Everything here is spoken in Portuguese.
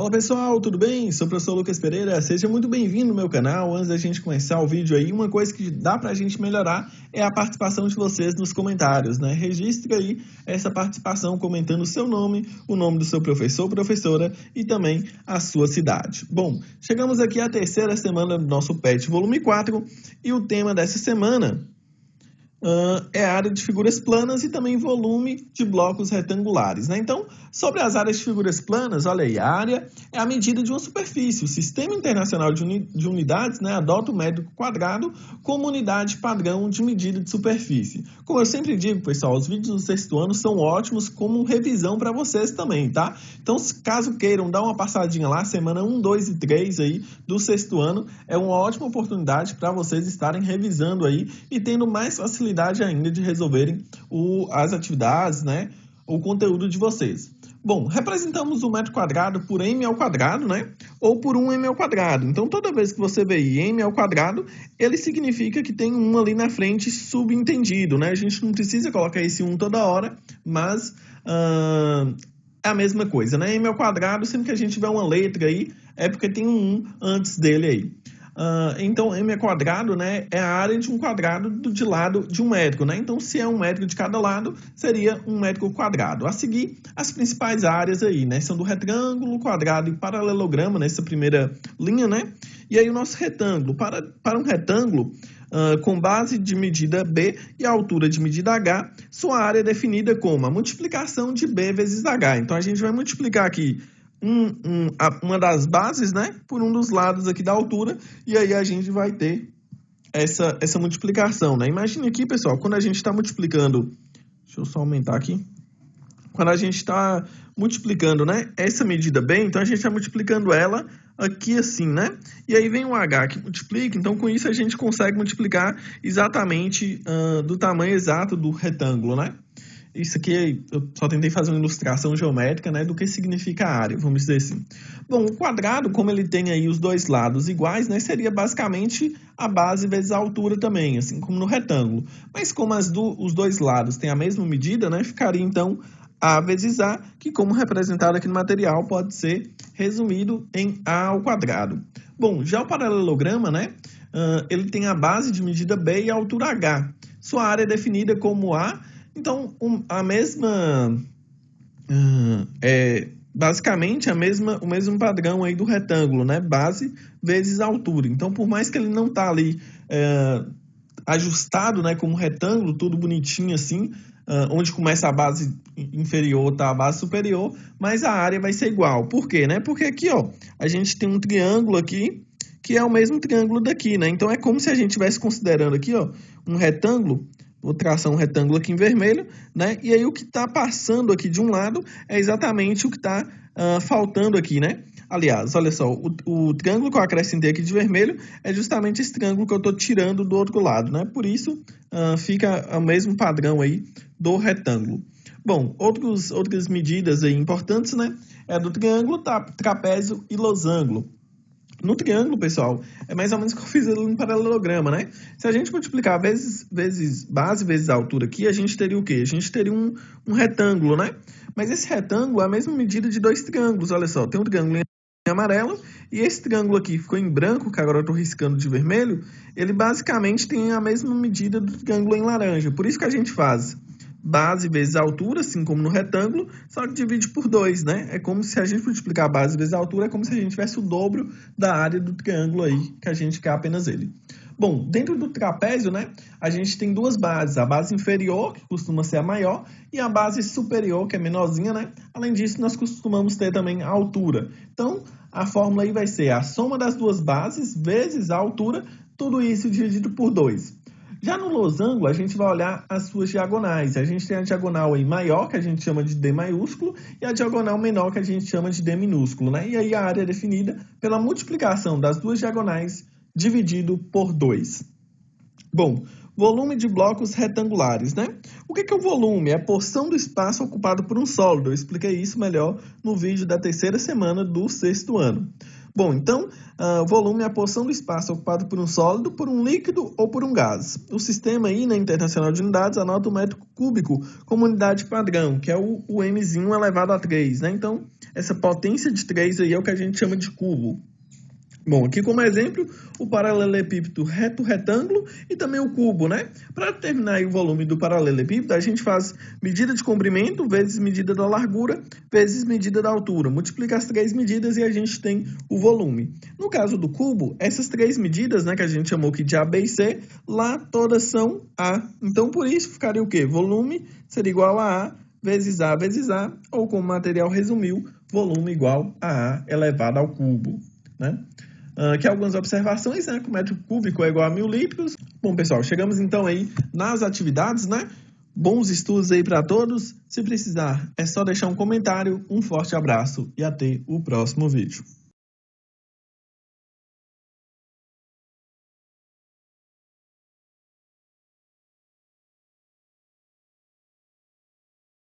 Fala pessoal, tudo bem? Sou o professor Lucas Pereira, seja muito bem-vindo no meu canal. Antes da gente começar o vídeo aí, uma coisa que dá pra gente melhorar é a participação de vocês nos comentários, né? Registre aí essa participação comentando o seu nome, o nome do seu professor, professora e também a sua cidade. Bom, chegamos aqui à terceira semana do nosso PET volume 4 e o tema dessa semana é a área de figuras planas e também volume de blocos retangulares, né? Então, sobre as áreas de figuras planas, olha aí, a área é a medida de uma superfície. O Sistema Internacional de Unidades, né, adota o metro quadrado como unidade padrão de medida de superfície. Como eu sempre digo, pessoal, os vídeos do sexto ano são ótimos como revisão para vocês também, tá? Então, caso queiram dar uma passadinha lá, semana 1, 2 e 3 aí do sexto ano, é uma ótima oportunidade para vocês estarem revisando aí e tendo mais facilidade ainda de resolverem as atividades, né, o conteúdo de vocês. Bom, representamos o metro quadrado por m ao quadrado, né, ou por 1m ao quadrado. Então, toda vez que você vê m ao quadrado, ele significa que tem 1 ali na frente subentendido, né? A gente não precisa colocar esse 1 toda hora, mas é a mesma coisa, né? M ao quadrado, sempre que a gente tiver uma letra aí, é porque tem um 1 antes dele aí. Então, m ao quadrado, né, é a área de um quadrado de lado de um metro, né? Então, se é 1 metro de cada lado, seria 1 metro quadrado. A seguir, as principais áreas aí, né, são do retângulo, quadrado e paralelograma, nessa primeira linha, né? E aí, o nosso retângulo, para um retângulo, com base de medida B e altura de medida H, sua área é definida como a multiplicação de B vezes H. Então, a gente vai multiplicar aqui uma das bases, né, por um dos lados aqui da altura, e aí a gente vai ter essa multiplicação, né? Imagine aqui, pessoal, quando a gente está multiplicando, deixa eu só aumentar aqui, quando a gente está multiplicando, né, essa medida B, então a gente está multiplicando ela aqui assim, né? E aí vem o H que multiplica, então com isso a gente consegue multiplicar exatamente do tamanho exato do retângulo, né? Isso aqui eu só tentei fazer uma ilustração geométrica, né, do que significa a área, vamos dizer assim. Bom, o quadrado, como ele tem aí os dois lados iguais, né, seria basicamente a base vezes a altura também, assim como no retângulo. Mas como os dois lados têm a mesma medida, né, ficaria então A vezes A, que como representado aqui no material, pode ser resumido em A ao quadrado. Bom, já o paralelograma, né, ele tem a base de medida B e a altura H. Sua área é definida como A. Então, basicamente o mesmo padrão aí do retângulo, né? Base vezes altura. Então, por mais que ele não tá ali ajustado, né, como retângulo, tudo bonitinho assim, onde começa a base inferior, tá a base superior, mas a área vai ser igual. Por quê, né? Porque aqui, ó, a gente tem um triângulo aqui, que é o mesmo triângulo daqui, né? Então, é como se a gente estivesse considerando aqui, ó, um retângulo. Vou traçar um retângulo aqui em vermelho, né? E aí o que está passando aqui de um lado é exatamente o que está faltando aqui, né? Aliás, olha só, o triângulo que eu acrescentei aqui de vermelho é justamente esse triângulo que eu estou tirando do outro lado, né? Por isso, fica o mesmo padrão aí do retângulo. Bom, outras medidas aí importantes, né? É do triângulo, trapézio e losango. No triângulo, pessoal, é mais ou menos o que eu fiz ali no paralelograma, né? Se a gente multiplicar base vezes a altura aqui, a gente teria o quê? A gente teria um retângulo, né? Mas esse retângulo é a mesma medida de dois triângulos, olha só. Tem um triângulo em amarelo e esse triângulo aqui ficou em branco, que agora eu estou riscando de vermelho, ele basicamente tem a mesma medida do triângulo em laranja. Por isso que a gente faz base vezes a altura, assim como no retângulo, só que divide por 2, né? É como se a gente multiplicar a base vezes a altura, é como se a gente tivesse o dobro da área do triângulo aí, que a gente quer apenas ele. Bom, dentro do trapézio, né, a gente tem duas bases, a base inferior, que costuma ser a maior, e a base superior, que é menorzinha, né? Além disso, nós costumamos ter também a altura. Então, a fórmula aí vai ser a soma das duas bases vezes a altura, tudo isso dividido por 2. Já no losango, a gente vai olhar as suas diagonais. A gente tem a diagonal aí maior, que a gente chama de D maiúsculo, e a diagonal menor, que a gente chama de D minúsculo, né? E aí a área é definida pela multiplicação das duas diagonais dividido por 2. Bom, volume de blocos retangulares, né? O que é o volume? É a porção do espaço ocupado por um sólido. Eu expliquei isso melhor no vídeo da terceira semana do sexto ano. Bom, então, volume é a porção do espaço ocupado por um sólido, por um líquido ou por um gás. O sistema aí, na Internacional de Unidades, anota o metro cúbico como unidade padrão, que é o mzinho elevado a 3, né? Então, essa potência de 3 aí é o que a gente chama de cubo. Bom, aqui como exemplo, o paralelepípedo reto-retângulo e também o cubo, né? Para determinar aí o volume do paralelepípedo, a gente faz medida de comprimento vezes medida da largura vezes medida da altura. Multiplica as três medidas e a gente tem o volume. No caso do cubo, essas três medidas, né, que a gente chamou aqui de A, B e C, lá todas são A. Então, por isso, ficaria o quê? Volume seria igual a A vezes A, ou como o material resumiu, volume igual a A elevado ao cubo, né? Aqui algumas observações, né? Que o metro cúbico é igual a 1.000 litros. Bom, pessoal, chegamos então aí nas atividades, né? Bons estudos aí para todos. Se precisar, é só deixar um comentário. Um forte abraço e até o próximo vídeo.